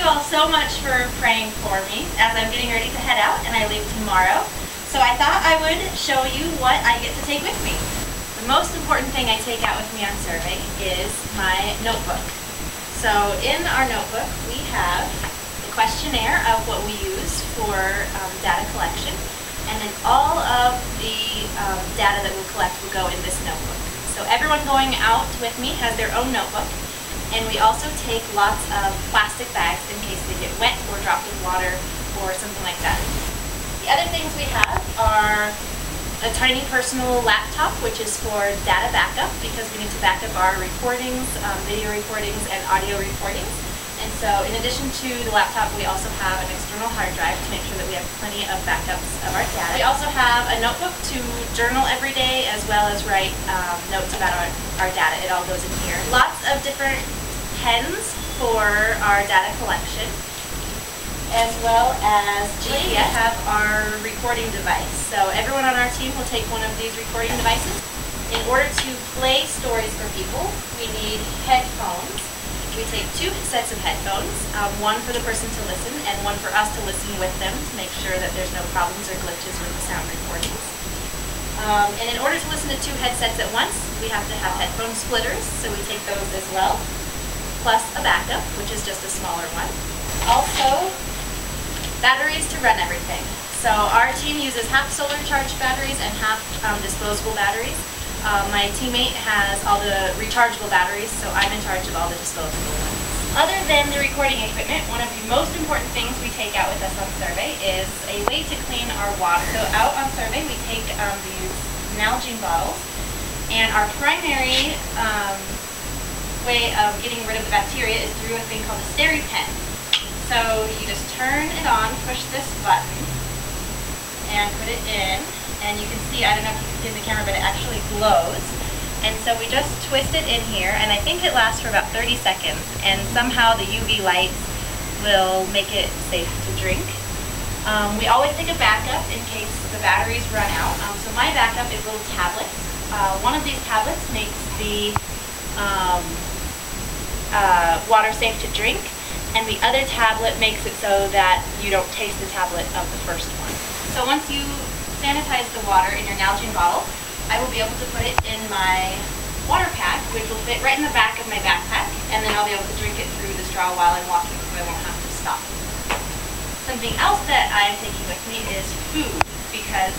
you all so much for praying for me as I'm getting ready to head out and I leave tomorrow. So I thought I would show you what I get to take with me. The most important thing I take out with me on survey is my notebook. So in our notebook we have the questionnaire of what we use for data collection, and then all of the data that we'll collect will go in this notebook. So everyone going out with me has their own notebook, and we also take lots of plastic bags in case they get wet or dropped in water or something like that. The other things we have are a tiny personal laptop, which is for data backup because we need to back up our recordings, video recordings, and audio recordings. And so in addition to the laptop, we also have an external hard drive to make sure that we have plenty of backups of our data. We also have a notebook to journal every day as well as write notes about our data. It all goes in here. Lots of different pens for our data collection, as well as we have our recording device. So everyone on our team will take one of these recording devices. In order to play stories for people, we need headphones. We take 2 sets of headphones, one for the person to listen and one for us to listen with them to make sure that there's no problems or glitches with the sound recordings. And in order to listen to 2 headsets at once, we have to have headphone splitters, so we take those as well, plus a backup, which is just a smaller one. Also, batteries to run everything. So our team uses half solar charged batteries and half disposable batteries. My teammate has all the rechargeable batteries, so I'm in charge of all the disposable ones. Other than the recording equipment, one of the most important things we take out with us on survey is a way to clean our water. So out on survey we take these Nalgene bottles, and our primary way of getting rid of the bacteria is through a thing called a SteriPen. So you just turn it on, push this button, and put it in. And you can see, I don't know if you can see in the camera, but it actually glows. And so we just twist it in here, and I think it lasts for about 30 seconds. And somehow the UV light will make it safe to drink. We always take a backup in case the batteries run out. So my backup is little tablets. One of these tablets makes the water safe to drink, and the other tablet makes it so that you don't taste the tablet of the first one. So once you sanitize the water in your Nalgene bottle, I will be able to put it in my water pack, which will fit right in the back of my backpack, and then I'll be able to drink it through the straw while I'm walking, so I won't have to stop. Something else that I'm taking with me is food, because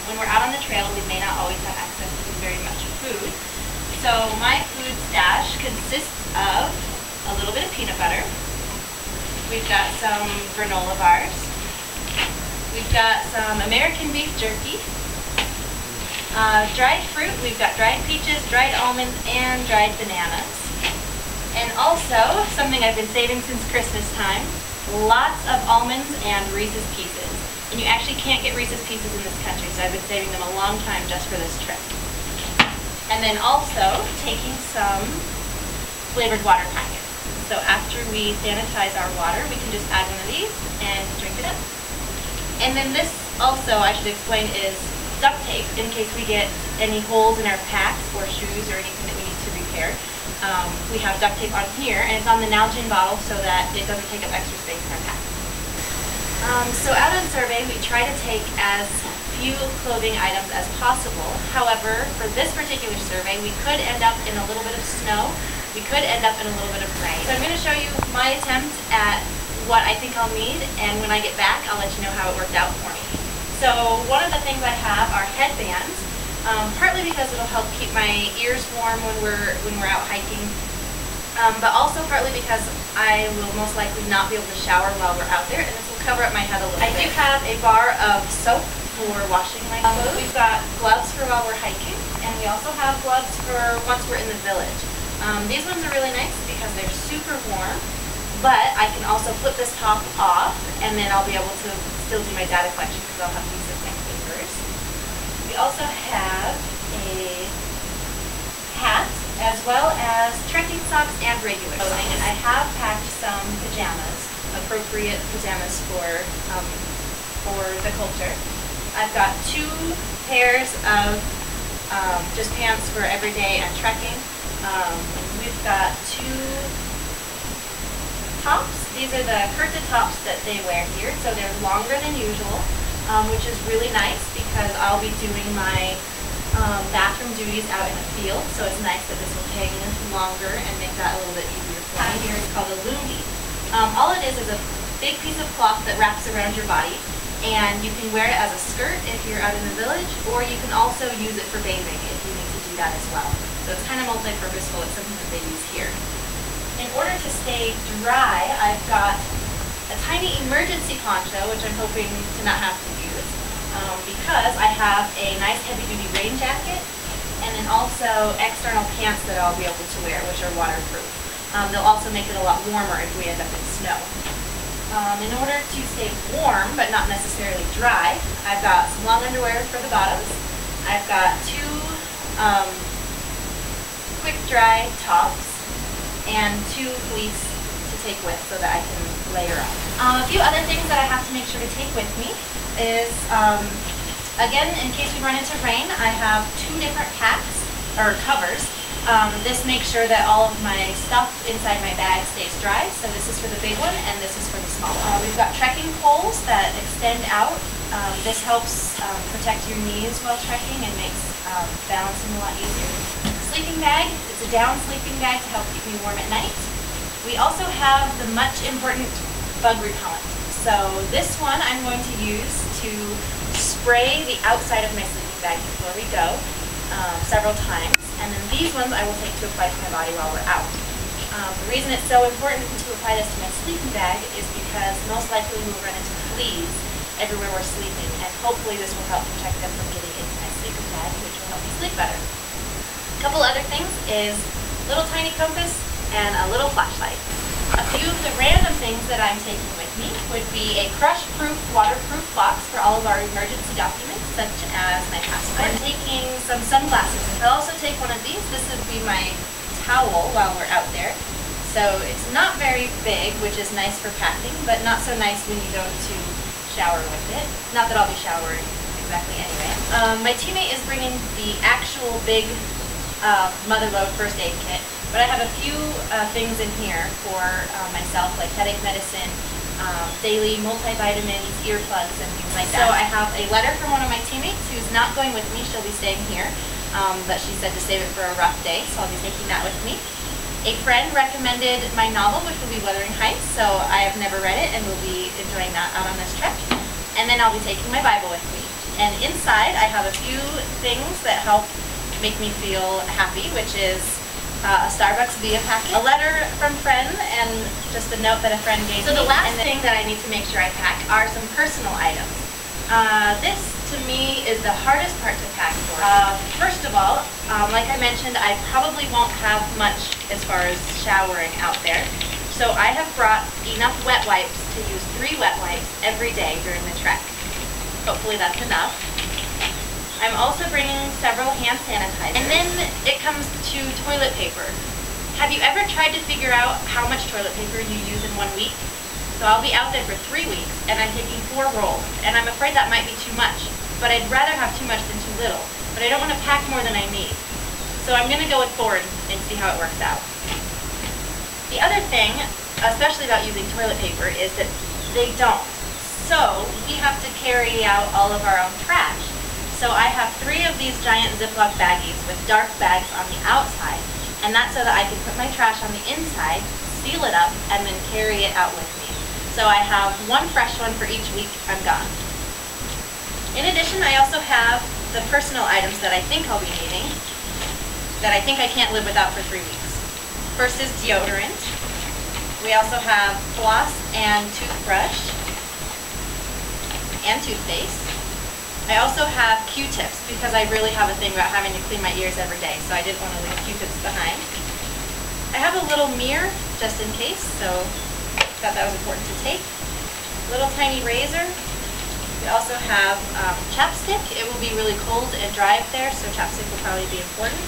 when we're out on the trail, we may not always have access to very much food. So my food stash consists of a little bit of peanut butter. We've got some granola bars. We've got some American beef jerky, dried fruit. We've got dried peaches, dried almonds, and dried bananas. And also, something I've been saving since Christmas time, lots of almonds and Reese's Pieces. And you actually can't get Reese's Pieces in this country, so I've been saving them a long time just for this trip. And then also, taking some flavored water packets. So after we sanitize our water, we can just add one of these and drink it up. And then this also, I should explain, is duct tape in case we get any holes in our packs or shoes or anything that we need to repair. We have duct tape on here, and it's on the Nalgene bottle so that it doesn't take up extra space in our pack. So out on survey, we try to take as few clothing items as possible. However, for this particular survey, we could end up in a little bit of snow. We could end up in a little bit of rain. So I'm going to show you my attempt at what I think I'll need, and when I get back, I'll let you know how it worked out for me. So one of the things I have are headbands, partly because it'll help keep my ears warm when we're out hiking, but also partly because I will most likely not be able to shower while we're out there, and this will cover up my head a little bit. I do have a bar of soap for washing my clothes. We've got gloves for while we're hiking, and we also have gloves for once we're in the village. These ones are really nice because they're super warm. But I can also flip this top off, and then I'll be able to still do my data collection because I'll have to use this my fingers. We also have a hat, as well as trekking socks and regular clothing. And I have packed some pajamas, appropriate pajamas for the culture. I've got 2 pairs of just pants for everyday and trekking. We've got 2 tops These are the curtain tops that they wear here, so they're longer than usual, which is really nice because I'll be doing my bathroom duties out in the field, so it's nice that this will hang longer and make that a little bit easier for me. Here it's called a lungi. All it is a big piece of cloth that wraps around your body, and you can wear it as a skirt if you're out in the village, or you can also use it for bathing if you need to do that as well. So it's kind of multi-purposeful. It's something that they use here. In order to stay dry, I've got a tiny emergency poncho, which I'm hoping to not have to use, because I have a nice heavy-duty rain jacket, and then also external pants that I'll be able to wear, which are waterproof. They'll also make it a lot warmer if we end up in snow. In order to stay warm, but not necessarily dry, I've got some long underwear for the bottoms. I've got two quick dry tops and two fleece to take with so that I can layer up. A few other things that I have to make sure to take with me is, again, in case we run into rain, I have two different packs, or covers. This makes sure that all of my stuff inside my bag stays dry. So this is for the big one and this is for the small one. We've got trekking poles that extend out. This helps protect your knees while trekking and makes balancing a lot easier. Sleeping bag. It's a down sleeping bag to help keep me warm at night. We also have the much important bug repellent. So this one I'm going to use to spray the outside of my sleeping bag before we go several times. And then these ones I will take to apply to my body while we're out. The reason it's so important to apply this to my sleeping bag is because most likely we'll run into fleas everywhere we're sleeping, and hopefully this will help protect them from getting into my sleeping bag, which will help me sleep better. A couple other things is a little tiny compass and a little flashlight. A few of the random things that I'm taking with me would be a crush-proof, waterproof box for all of our emergency documents, such as my passport. I'm taking some sunglasses. I'll also take one of these. This would be my towel while we're out there. So it's not very big, which is nice for packing, but not so nice when you go to shower with it. Not that I'll be showering exactly anyway. My teammate is bringing the actual big Mother Lode first aid kit, but I have a few things in here for myself, like headache medicine, daily multivitamins, earplugs, and things like that. So I have a letter from one of my teammates who's not going with me. She'll be staying here, but she said to save it for a rough day, so I'll be taking that with me. A friend recommended my novel, which will be Wuthering Heights, so I have never read it and will be enjoying that out on this trek. And then I'll be taking my Bible with me. And inside I have a few things that help make me feel happy, which is a Starbucks Via packet, a letter from a friend, and just a note that a friend gave me. So the last thing that I need to make sure I pack are some personal items. This, to me, is the hardest part to pack for. First of all, like I mentioned, I probably won't have much as far as showering out there. So I have brought enough wet wipes to use 3 wet wipes every day during the trek. Hopefully that's enough. I'm also bringing several hand sanitizers. And then it comes to toilet paper. Have you ever tried to figure out how much toilet paper you use in 1 week? So I'll be out there for 3 weeks and I'm taking 4 rolls. And I'm afraid that might be too much. But I'd rather have too much than too little. But I don't want to pack more than I need. So I'm going to go with 4 and see how it works out. The other thing, especially about using toilet paper, is that they don't. So we have to carry out all of our own trash. So I have 3 of these giant Ziploc baggies with dark bags on the outside, and that's so that I can put my trash on the inside, seal it up, and then carry it out with me. So I have 1 fresh one for each week I'm gone. In addition, I also have the personal items that I think I'll be needing, that I think I can't live without for 3 weeks. First is deodorant. We also have floss and toothbrush and toothpaste. I also have Q-tips because I really have a thing about having to clean my ears every day, so I didn't want to leave Q-tips behind. I have a little mirror just in case, so I thought that was important to take. A little tiny razor. We also have chapstick. It will be really cold and dry up there, so chapstick will probably be important.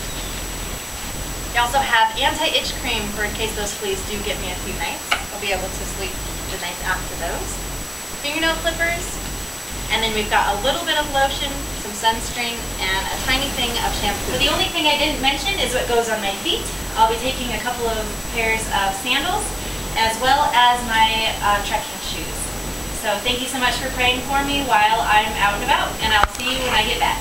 We also have anti-itch cream for in case those fleas do get me a few nights. I'll be able to sleep the nights after those. Fingernail clippers. And then we've got a little bit of lotion, some sunscreen, and a tiny thing of shampoo. So the only thing I didn't mention is what goes on my feet. I'll be taking a couple of pairs of sandals as well as my trekking shoes. So thank you so much for praying for me while I'm out and about, and I'll see you when I get back.